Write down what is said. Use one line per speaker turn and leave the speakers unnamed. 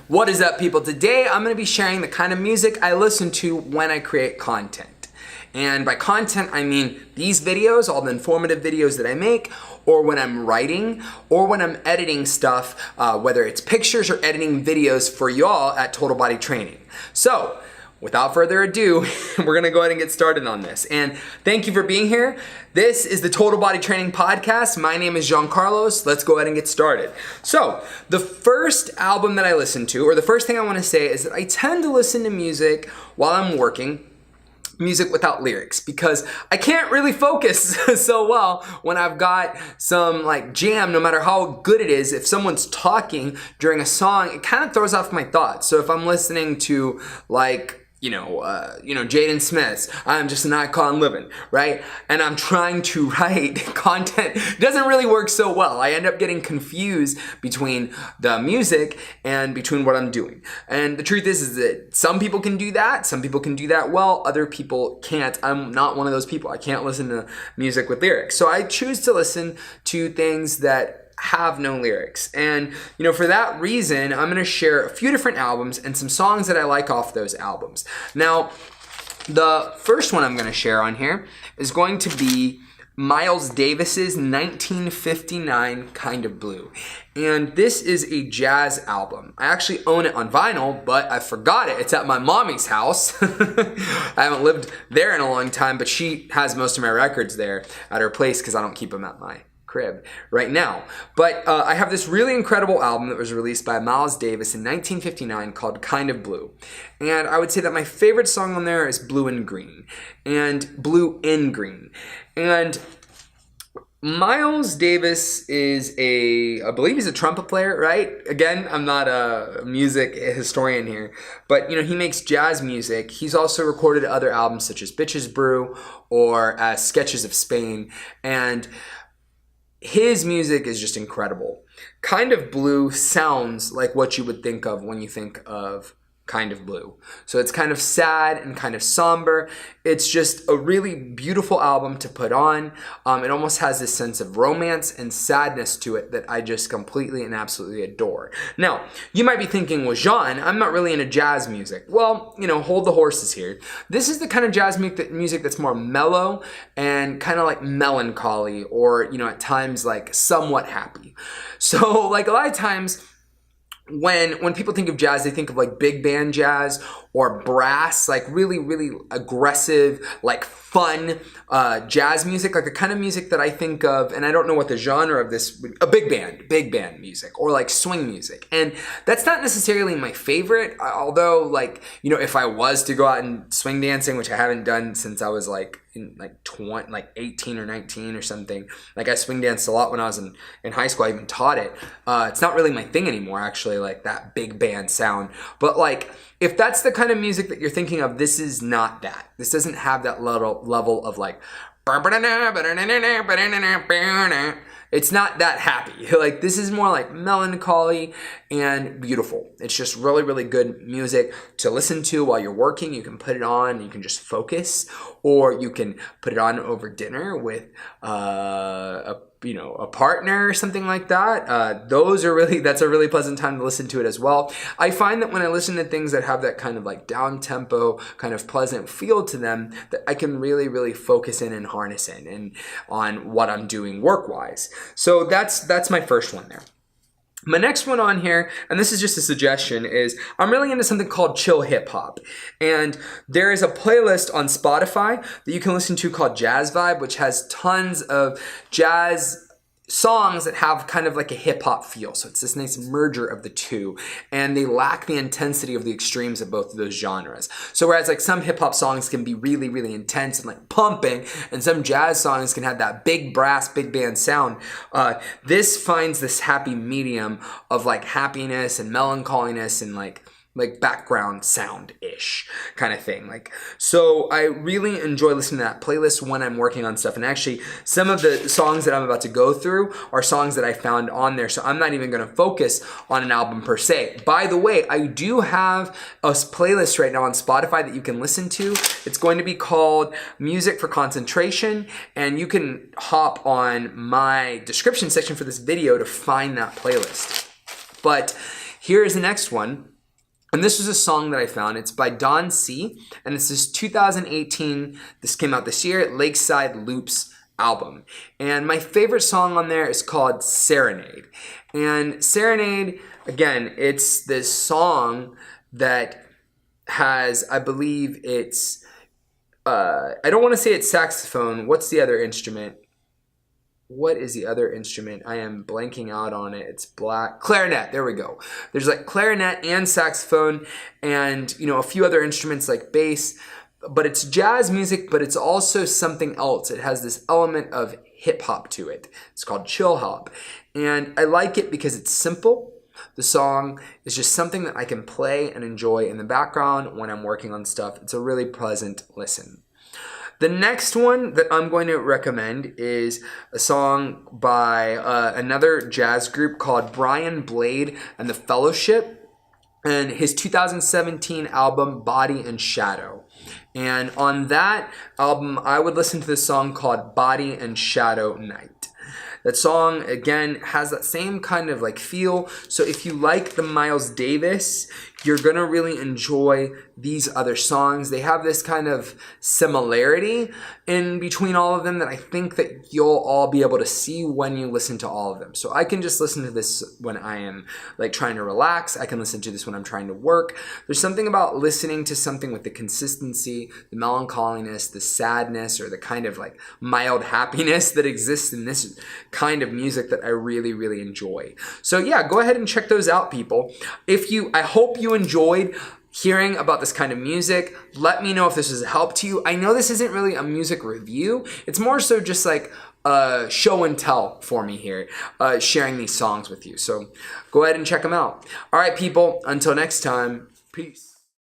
What is up, people? Today I'm going to be sharing the kind of music I listen to when I create content. And by content, I mean these videos, all the informative videos that I make, or when I'm writing, or when I'm editing stuff, whether it's pictures or editing videos for y'all at Total Body Training. So, without further ado, we're gonna go ahead and get started on this. And thank you for being here. This is the Total Body Training Podcast. My name is Jean Carlos. Let's go ahead and get started. So, the first album that I listen to, or the first thing I wanna say is that I tend to listen to music while I'm working, music without lyrics, because I can't really focus so well when I've got some like jam, no matter how good it is. If someone's talking during a song, it kind of throws off my thoughts. So if I'm listening to like, Jaden Smith's I'm Just an Icon Living, right? And I'm trying to write content, it doesn't really work so well. I end up getting confused between the music and between what I'm doing. And the truth is that some people can do that. Some people can do that well. Other people can't. I'm not one of those people. I can't listen to music with lyrics. So I choose to listen to things that have no lyrics. And for that reason, I'm going to share a few different albums and some songs that I like off those albums. Now, the first one I'm going to share on here is going to be Miles Davis's 1959 Kind of Blue. And this is a jazz album. I actually own it on vinyl, but I forgot it. It's at my mommy's house. I haven't lived there in a long time, but she has most of my records there at her place because I don't keep them at my crib right now. But I have this really incredible album that was released by Miles Davis in 1959 called Kind of Blue. And I would say that my favorite song on there is Blue in Green. And Miles Davis is I believe he's a trumpet player, right? Again, I'm not a music historian here, but he makes jazz music. He's also recorded other albums such as Bitches Brew or Sketches of Spain, and his music is just incredible. Kind of Blue sounds like what you would think of when you think of Kind of Blue. So it's kind of sad and kind of somber. It's just a really beautiful album to put on. It almost has this sense of romance and sadness to it that I just completely and absolutely adore. Now, you might be thinking, well, Jean, I'm not really into jazz music. Well, hold the horses here. This is the kind of jazz music that's more mellow and kind of like melancholy, or, at times like somewhat happy. So like a lot of times, when people think of jazz, they think of like big band jazz or brass, like really, really aggressive, like fun jazz music, like the kind of music that I think of, and I don't know what the genre of this, a big band music, or like swing music. And that's not necessarily my favorite, although like, if I was to go out and swing dancing, which I haven't done since I was like, in like 18 or 19 or something. Like I swing danced a lot when I was in high school. I even taught it. It's not really my thing anymore, actually, like that big band sound. But like, if that's the kind of music that you're thinking of, this is not that. This doesn't have that level of like, it's not that happy. Like, this is more like melancholy and beautiful. It's just really, really good music to listen to while you're working. You can put it on and you can just focus, or you can put it on over dinner with a partner or something like that. That's a really pleasant time to listen to it as well. I find that when I listen to things that have that kind of like down tempo, kind of pleasant feel to them, that I can really, really focus in and harness in and on what I'm doing work-wise. So that's my first one there. My next one on here, and this is just a suggestion, is I'm really into something called chill hip hop. And there is a playlist on Spotify that you can listen to called Jazz Vibe, which has tons of jazz songs that have kind of like a hip hop feel. So it's this nice merger of the two, and they lack the intensity of the extremes of both of those genres. So whereas like some hip hop songs can be really, really intense and like pumping, and some jazz songs can have that big brass, big band sound, this finds this happy medium of like happiness and melancholiness and like background sound-ish kind of thing. So I really enjoy listening to that playlist when I'm working on stuff. And actually, some of the songs that I'm about to go through are songs that I found on there. So I'm not even going to focus on an album per se. By the way, I do have a playlist right now on Spotify that you can listen to. It's going to be called Music for Concentration. And you can hop on my description section for this video to find that playlist. But Here is the next one. And this was a song that I found. It's by Don C. And this is 2018. This came out this year, Lakeside Loops album. And my favorite song on there is called Serenade. And Serenade, again, it's this song that has, I believe it's, I don't want to say it's saxophone. What's the other instrument? What is the other instrument? I am blanking out on it. It's black. Clarinet. There we go. There's like clarinet and saxophone and, you know, a few other instruments like bass. But it's jazz music, but it's also something else. It has this element of hip hop to it. It's called chill hop. And I like it because it's simple. The song is just something that I can play and enjoy in the background when I'm working on stuff. It's a really pleasant listen. The next one that I'm going to recommend is a song by another jazz group called Brian Blade and the Fellowship, and his 2017 album Body and Shadow. And on that album, I would listen to this song called Body and Shadow Night. That song, again, has that same kind of like feel. So if you like the Miles Davis, you're going to really enjoy these other songs. They have this kind of similarity in between all of them that I think that you'll all be able to see when you listen to all of them. So I can just listen to this when I am like trying to relax. I can listen to this when I'm trying to work. There's something about listening to something with the consistency, the melancholiness, the sadness, or the kind of like mild happiness that exists in this kind of music that I really, really enjoy. So yeah, go ahead and check those out, people. I hope you enjoyed hearing about this kind of music. Let me know if this has helped you. I know this isn't really a music review. It's more so just like a show and tell for me here, sharing these songs with you. So go ahead and check them out. All right, people, until next time, peace.